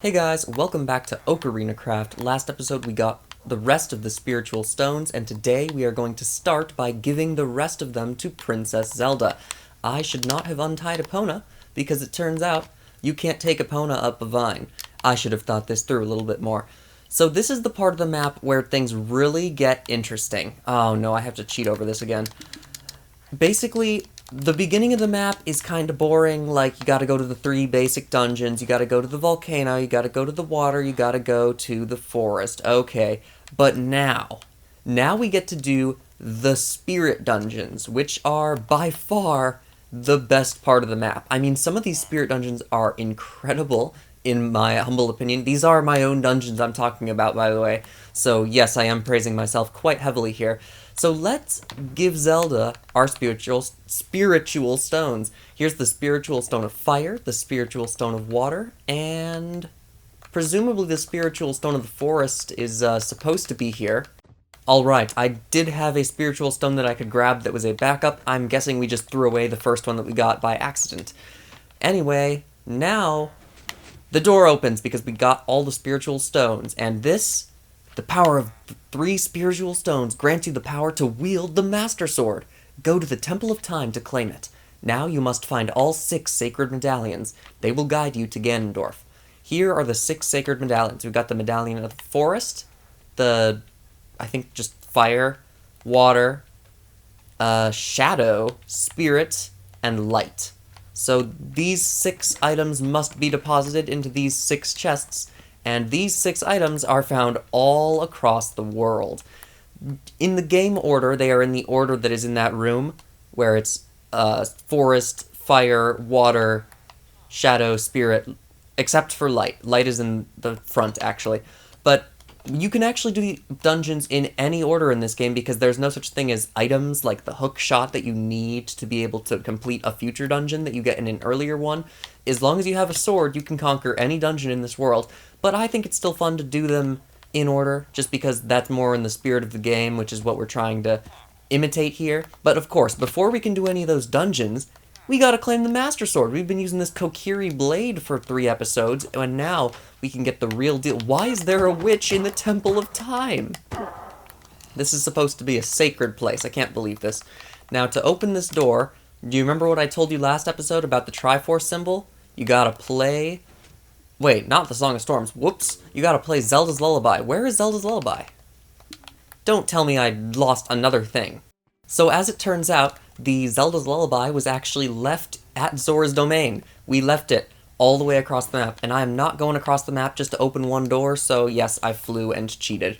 Hey guys, welcome back to Ocarinacraft. Last episode we got the rest of the spiritual stones, and today we are going to start by giving the rest of them to Princess Zelda. I should not have untied Epona, because it turns out you can't take Epona up a vine. I should have thought this through a little bit more. So this is the part of the map where things really get interesting. Oh no, I have to cheat over this again. Basically, the beginning of the map is kind of boring, like you gotta go to the 3 basic dungeons, you gotta go to the volcano, you gotta go to the water, you gotta go to the forest. Okay, but now we get to do the spirit dungeons, which are by far the best part of the map. I mean, some of these spirit dungeons are incredible, in my humble opinion. These are my own dungeons I'm talking about, by the way, so yes, I am praising myself quite heavily here. So let's give Zelda our spiritual stones. Here's the spiritual stone of fire, the spiritual stone of water, and presumably the spiritual stone of the forest is supposed to be here. Alright, I did have a spiritual stone that I could grab that was a backup. I'm guessing we just threw away the first one that we got by accident. Anyway, now the door opens because we got all the spiritual stones, and the power of 3 spiritual stones grants you the power to wield the Master Sword. Go to the Temple of Time to claim it. Now you must find all 6 sacred medallions. They will guide you to Ganondorf. Here are the 6 sacred medallions. We've got the medallion of the forest, I think just fire, water, shadow, spirit, and light. So these 6 items must be deposited into these 6 chests, and these 6 items are found all across the world. In the game order, they are in the order that is in that room, where it's forest, fire, water, shadow, spirit, except for light. Light is in the front, actually. But you can actually do the dungeons in any order in this game because there's no such thing as items like the hook shot that you need to be able to complete a future dungeon that you get in an earlier one. As long as you have a sword, you can conquer any dungeon in this world, but I think it's still fun to do them in order, just because that's more in the spirit of the game, which is what we're trying to imitate here. But of course, before we can do any of those dungeons, we gotta claim the Master Sword. We've been using this Kokiri blade for 3 episodes, and now we can get the real deal. Why is there a witch in the Temple of Time? This is supposed to be a sacred place. I can't believe this. Now, to open this door, do you remember what I told you last episode about the Triforce symbol? You gotta play... Wait, not the Song of Storms. Whoops. You gotta play Zelda's Lullaby. Where is Zelda's Lullaby? Don't tell me I lost another thing. So as it turns out, the Zelda's Lullaby was actually left at Zora's Domain. We left it all the way across the map, and I am not going across the map just to open one door, so yes, I flew and cheated.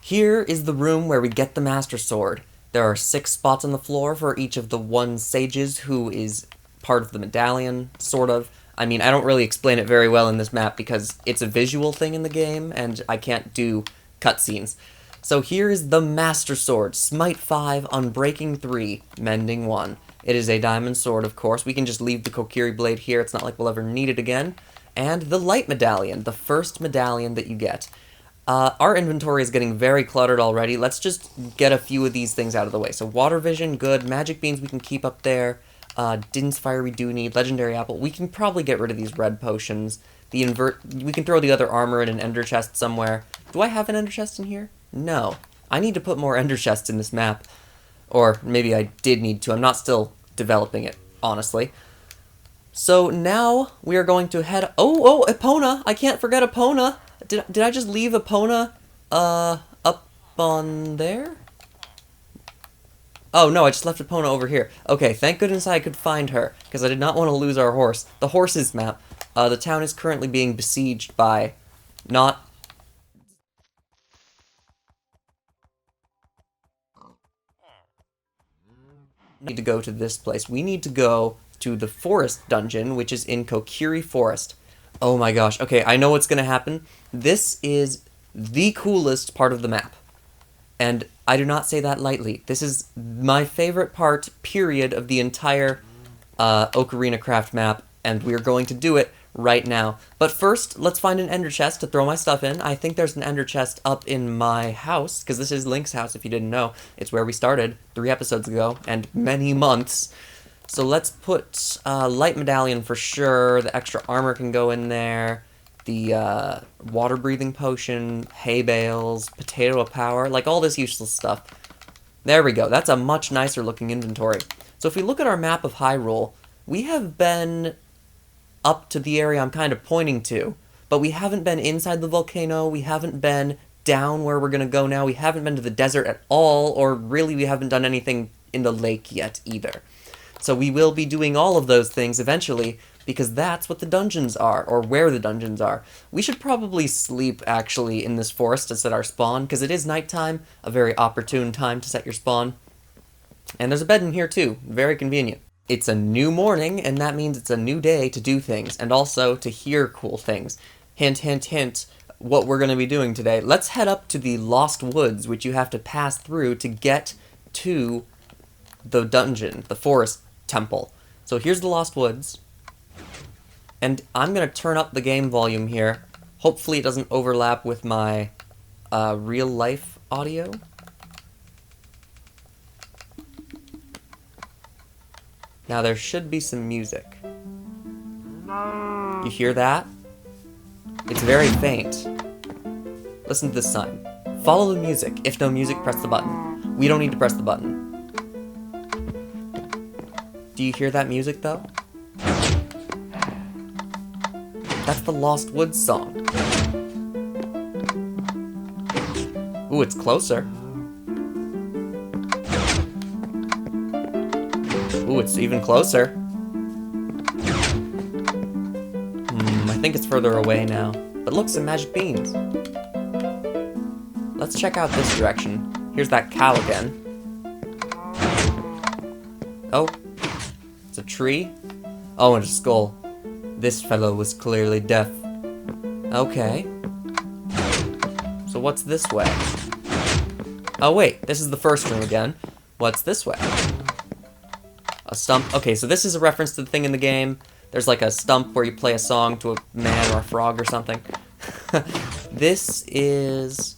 Here is the room where we get the Master Sword. There are 6 spots on the floor for each of the 1 sages who is part of the medallion, sort of. I mean, I don't really explain it very well in this map because it's a visual thing in the game, and I can't do cutscenes. So here is the Master Sword, Smite 5, Unbreaking 3, Mending 1. It is a diamond sword, of course. We can just leave the Kokiri blade here. It's not like we'll ever need it again. And the Light Medallion, the first medallion that you get. Our inventory is getting very cluttered already. Let's just get a few of these things out of the way. So Water Vision, good. Magic Beans we can keep up there. Din's Fire we do need. Legendary Apple. We can probably get rid of these red potions. We can throw the other armor in an ender chest somewhere. Do I have an ender chest in here? No. I need to put more ender chests in this map. Or maybe I did need to. I'm not still developing it, honestly. So now we are going to head... Oh, Epona! I can't forget Epona! Did I just leave Epona, up on there? Oh, no, I just left Epona over here. Okay, thank goodness I could find her, because I did not want to lose our horse. The horses map. The town is currently being besieged by... not... need to go to this place. We need to go to the forest dungeon, which is in Kokiri Forest. Oh my gosh. Okay, I know what's gonna happen. This is the coolest part of the map. And I do not say that lightly. This is my favorite part, period, of the entire Ocarinacraft map, and we're going to do it right now. But first, let's find an ender chest to throw my stuff in. I think there's an ender chest up in my house, because this is Link's house, if you didn't know. It's where we started 3 episodes ago, and many months. So let's put Light Medallion for sure. The extra armor can go in there. the water-breathing potion, hay bales, potato power, like all this useless stuff. There we go. That's a much nicer looking inventory. So if we look at our map of Hyrule, we have been up to the area I'm kind of pointing to, but we haven't been inside the volcano, we haven't been down where we're gonna go now, we haven't been to the desert at all, or really we haven't done anything in the lake yet either. So we will be doing all of those things eventually, because that's what the dungeons are, or where the dungeons are. We should probably sleep, actually, in this forest to set our spawn, because it is nighttime, a very opportune time to set your spawn. And there's a bed in here too, very convenient. It's a new morning, and that means it's a new day to do things, and also to hear cool things. Hint, hint, hint, what we're going to be doing today. Let's head up to the Lost Woods, which you have to pass through to get to the dungeon, the forest temple. So here's the Lost Woods, and I'm going to turn up the game volume here. Hopefully it doesn't overlap with my real-life audio. Now there should be some music. You hear that? It's very faint. Listen to this sign. Follow the music. If no music, press the button. We don't need to press the button. Do you hear that music, though? That's the Lost Woods song. Ooh, it's closer. Ooh, it's even closer. I think it's further away now. But look, some magic beans. Let's check out this direction. Here's that cow again. Oh, it's a tree. Oh, and a skull. This fellow was clearly deaf. Okay. So what's this way? Oh wait, this is the first room again. What's this way? A stump. Okay, so this is a reference to the thing in the game. There's like a stump where you play a song to a man or a frog or something. This is...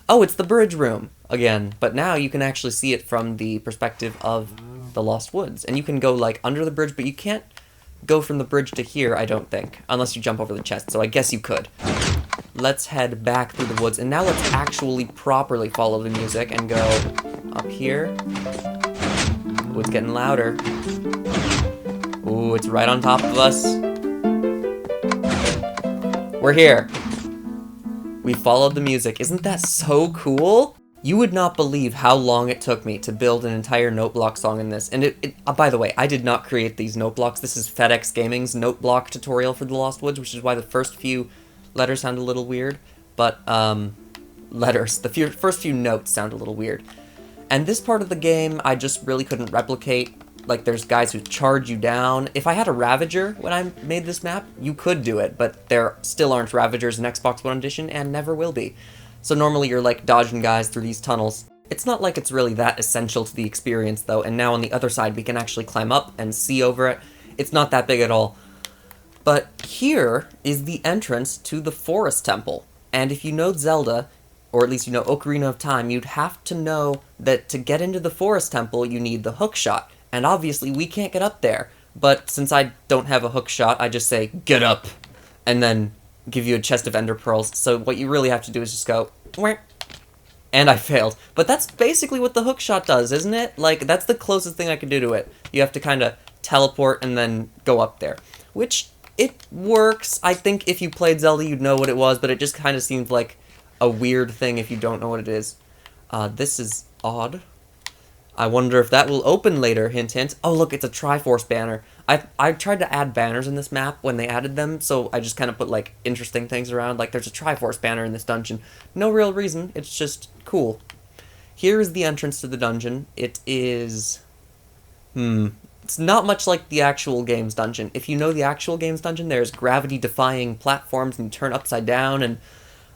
Oh, it's the bridge room again. But now you can actually see it from the perspective of the Lost Woods. And you can go like under the bridge, but you can't go from the bridge to here, I don't think. Unless you jump over the chest, so I guess you could. Let's head back through the woods. And now let's actually properly follow the music and go up here. Ooh, it's getting louder. Ooh, it's right on top of us. We're here. We followed the music. Isn't that so cool? You would not believe how long it took me to build an entire note block song in this. And by the way, I did not create these note blocks. This is FedEx Gaming's note block tutorial for the Lost Woods, which is why the first few letters sound a little weird. But, the first few notes sound a little weird. And this part of the game, I just really couldn't replicate. Like, there's guys who charge you down. If I had a Ravager when I made this map, you could do it, but there still aren't Ravagers in Xbox One Edition, and never will be. So normally you're, like, dodging guys through these tunnels. It's not like it's really that essential to the experience, though, and now on the other side we can actually climb up and see over it. It's not that big at all. But here is the entrance to the Forest Temple. And if you know Zelda, or at least you know Ocarina of Time, you'd have to know that to get into the Forest Temple, you need the hookshot. And obviously, we can't get up there. But since I don't have a hook shot, I just say, get up, and then give you a chest of ender pearls. So what you really have to do is just go, where? And I failed. But that's basically what the hook shot does, isn't it? Like, that's the closest thing I could do to it. You have to kind of teleport and then go up there. Which, it works. I think if you played Zelda, you'd know what it was, but it just kind of seems like a weird thing if you don't know what it is. This is odd. I wonder if that will open later, hint hint. Oh look, it's a Triforce banner. I tried to add banners in this map when they added them, so I just kind of put like interesting things around, like there's a Triforce banner in this dungeon. No real reason, it's just cool. Here is the entrance to the dungeon. It is... It's not much like the actual game's dungeon. If you know the actual game's dungeon, there's gravity-defying platforms and you turn upside down, and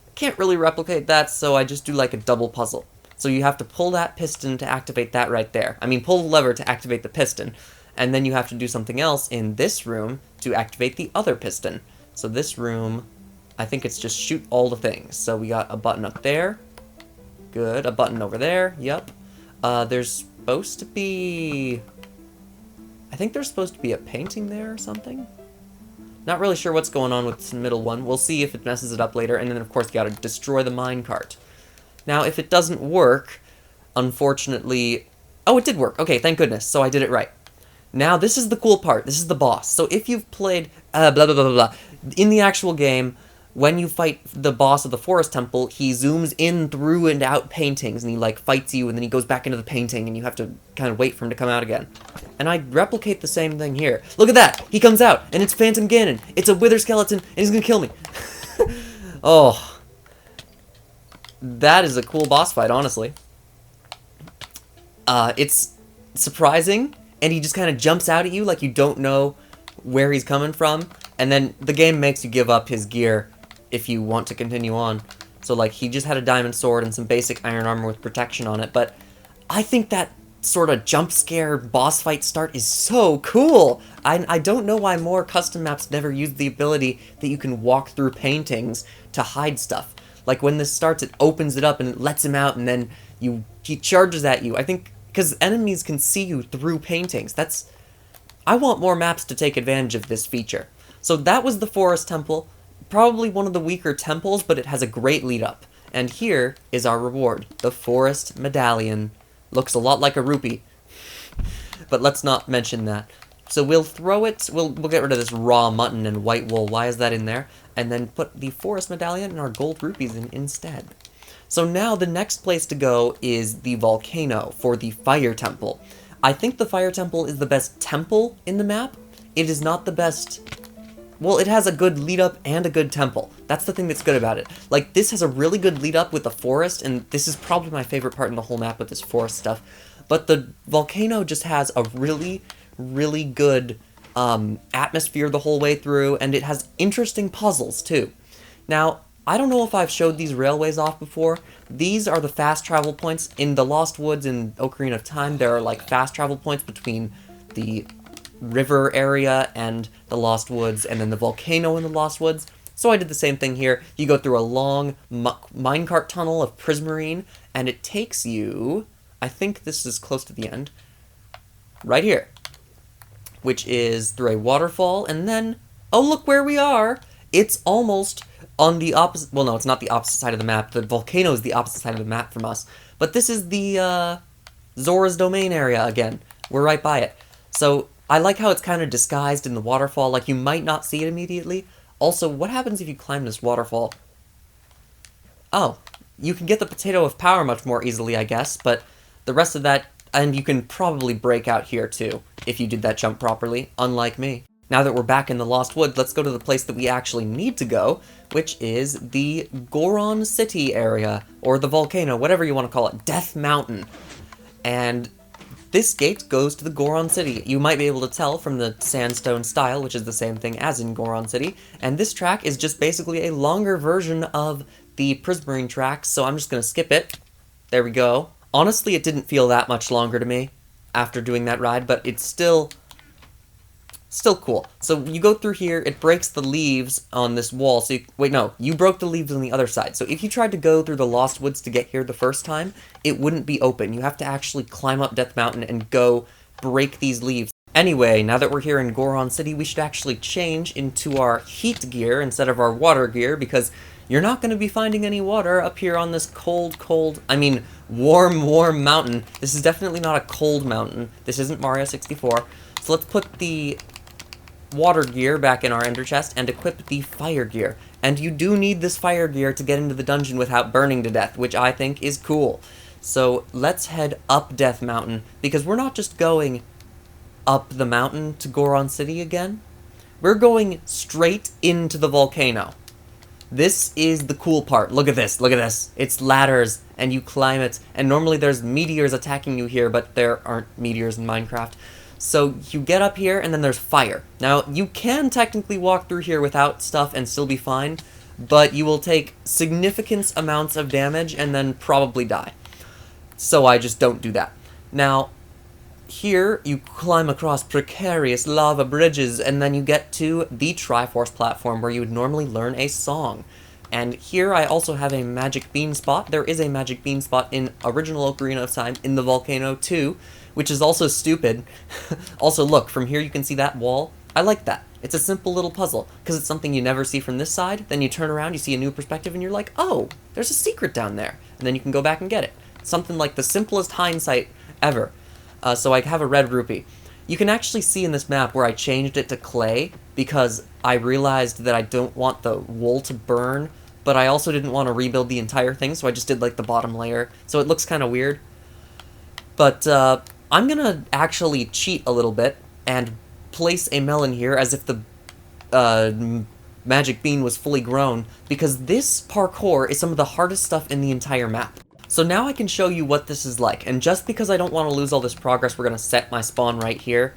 I can't really replicate that, so I just do like a double puzzle. So you have to pull that piston to activate that right there. I mean, pull the lever to activate the piston. And then you have to do something else in this room to activate the other piston. So this room, I think it's just shoot all the things. So we got a button up there. Good. A button over there. Yep. There's supposed to be... I think there's supposed to be a painting there or something. Not really sure what's going on with this middle one. We'll see if it messes it up later, and then of course you gotta destroy the minecart. Now, if it doesn't work, unfortunately... Oh, it did work. Okay, thank goodness. So I did it right. Now, this is the cool part. This is the boss. So if you've played... blah, blah, blah, blah, blah. In the actual game, when you fight the boss of the forest temple, he zooms in through and out paintings, and he, like, fights you, and then he goes back into the painting, and you have to kind of wait for him to come out again. And I replicate the same thing here. Look at that! He comes out, and it's Phantom Ganon. It's a wither skeleton, and he's gonna kill me. Oh... That is a cool boss fight, honestly. It's surprising, and he just kind of jumps out at you like you don't know where he's coming from, and then the game makes you give up his gear if you want to continue on. So, like, he just had a diamond sword and some basic iron armor with protection on it, but I think that sort of jump scare boss fight start is so cool! I don't know why more custom maps never use the ability that you can walk through paintings to hide stuff. Like, when this starts, it opens it up and it lets him out, and then he charges at you. I think, because enemies can see you through paintings. I want more maps to take advantage of this feature. So that was the Forest Temple. Probably one of the weaker temples, but it has a great lead-up. And here is our reward. The Forest Medallion. Looks a lot like a rupee. But let's not mention that. So we'll throw it, we'll get rid of this raw mutton and white wool. Why is that in there? And then put the forest medallion and our gold rupees in instead. So now the next place to go is the volcano for the fire temple. I think the fire temple is the best temple in the map. It is not the best... Well, it has a good lead-up and a good temple. That's the thing that's good about it. Like, this has a really good lead-up with the forest, and this is probably my favorite part in the whole map with this forest stuff. But the volcano just has a really good atmosphere the whole way through, and it has interesting puzzles, too. Now, I don't know if I've showed these railways off before. These are the fast travel points. In the Lost Woods in Ocarina of Time, there are, like, fast travel points between the river area and the Lost Woods, and then the volcano in the Lost Woods. So I did the same thing here. You go through a long minecart tunnel of prismarine, and it takes you... I think this is close to the end. Right here. Which is through a waterfall, and then... Oh, look where we are! It's almost on the opposite... Well, no, it's not the opposite side of the map. The volcano is the opposite side of the map from us. But this is the, Zora's Domain area again. We're right by it. So, I like how it's kind of disguised in the waterfall. Like, you might not see it immediately. Also, what happens if you climb this waterfall? Oh, you can get the Potato of Power much more easily, I guess, but the rest of that... And you can probably break out here, too, if you did that jump properly, unlike me. Now that we're back in the Lost Woods, let's go to the place that we actually need to go, which is the Goron City area, or the volcano, whatever you want to call it, Death Mountain. And this gate goes to the Goron City. You might be able to tell from the sandstone style, which is the same thing as in Goron City, and this track is just basically a longer version of the Prismarine track, so I'm just going to skip it. There we go. Honestly, it didn't feel that much longer to me after doing that ride, but it's still cool. So you go through here, it breaks the leaves on this wall, so wait, no, you broke the leaves on the other side. So if you tried to go through the Lost Woods to get here the first time, it wouldn't be open. You have to actually climb up Death Mountain and go break these leaves. Anyway, now that we're here in Goron City, we should actually change into our heat gear instead of our water gear, because you're not going to be finding any water up here on this warm mountain. This is definitely not a cold mountain. This isn't Mario 64. So let's put the water gear back in our ender chest and equip the fire gear. And you do need this fire gear to get into the dungeon without burning to death, which I think is cool. So let's head up Death Mountain, because we're not just going up the mountain to Goron City again. We're going straight into the volcano. This is the cool part. Look at this, look at this. It's ladders, and you climb it, and normally there's meteors attacking you here, but there aren't meteors in Minecraft. So you get up here, and then there's fire. Now, you can technically walk through here without stuff and still be fine, but you will take significant amounts of damage and then probably die. So I just don't do that. Now, here you climb across precarious lava bridges, and then you get to the Triforce platform where you would normally learn a song. And here I also have a magic bean spot. There is a magic bean spot in original Ocarina of Time in the volcano too, which is also stupid. Also, look, from here you can see that wall. I like that. It's a simple little puzzle, because it's something you never see from this side, then you turn around, you see a new perspective, and you're like, oh, there's a secret down there, and then you can go back and get it. Something like the simplest hindsight ever. So I have a red rupee. You can actually see in this map where I changed it to clay, because I realized that I don't want the wool to burn, but I also didn't want to rebuild the entire thing, so I just did like the bottom layer, so it looks kind of weird. But I'm gonna actually cheat a little bit and place a melon here as if the magic bean was fully grown, because this parkour is some of the hardest stuff in the entire map. So now I can show you what this is like, and just because I don't want to lose all this progress, we're gonna set my spawn right here,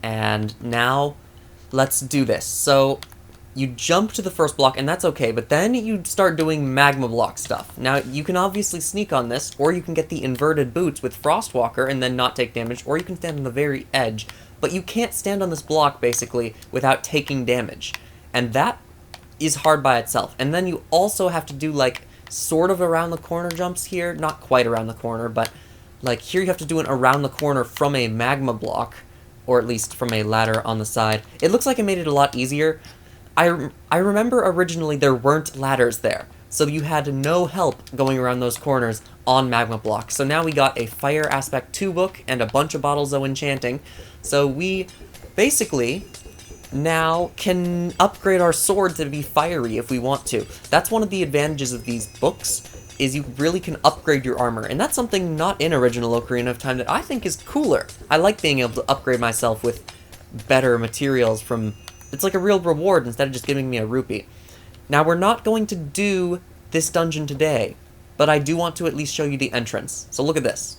and now let's do this. So you jump to the first block, and that's okay, but then you start doing magma block stuff. Now, you can obviously sneak on this, or you can get the inverted boots with Frostwalker and then not take damage, or you can stand on the very edge, but you can't stand on this block, basically, without taking damage. And that is hard by itself. And then you also have to do, like, sort of around the corner jumps here. Not quite around the corner, but, like, here you have to do an around the corner from a magma block, or at least from a ladder on the side. It looks like it made it a lot easier. I remember originally there weren't ladders there, so you had no help going around those corners on magma blocks. So now we got a Fire Aspect 2 book and a bunch of bottles of enchanting, so we basically now can upgrade our sword to be fiery if we want to. That's one of the advantages of these books, is you really can upgrade your armor, and that's something not in original Ocarina of Time that I think is cooler. I like being able to upgrade myself with better materials from... It's like a real reward instead of just giving me a rupee. Now, we're not going to do this dungeon today, but I do want to at least show you the entrance. So look at this.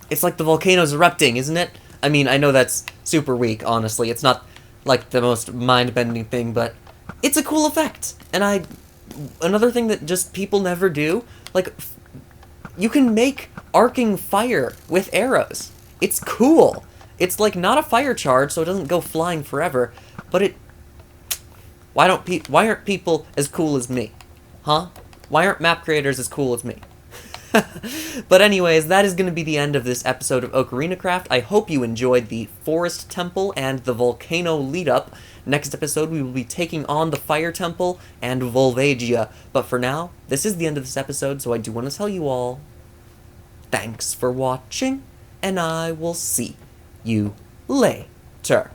It's like the volcano's erupting, isn't it? I mean, I know that's super weak, honestly. It's not like the most mind-bending thing, but it's a cool effect. And another thing that just people never do, like, you can make arcing fire with arrows. It's cool. It's like not a fire charge, so it doesn't go flying forever, but it... Why aren't people as cool as me? Huh? Why aren't map creators as cool as me? But anyways, that is going to be the end of this episode of Ocarinacraft. I hope you enjoyed the Forest Temple and the Volcano lead-up. Next episode, we will be taking on the Fire Temple and Volvagia. But for now, this is the end of this episode, so I do want to tell you all, thanks for watching, and I will see you later.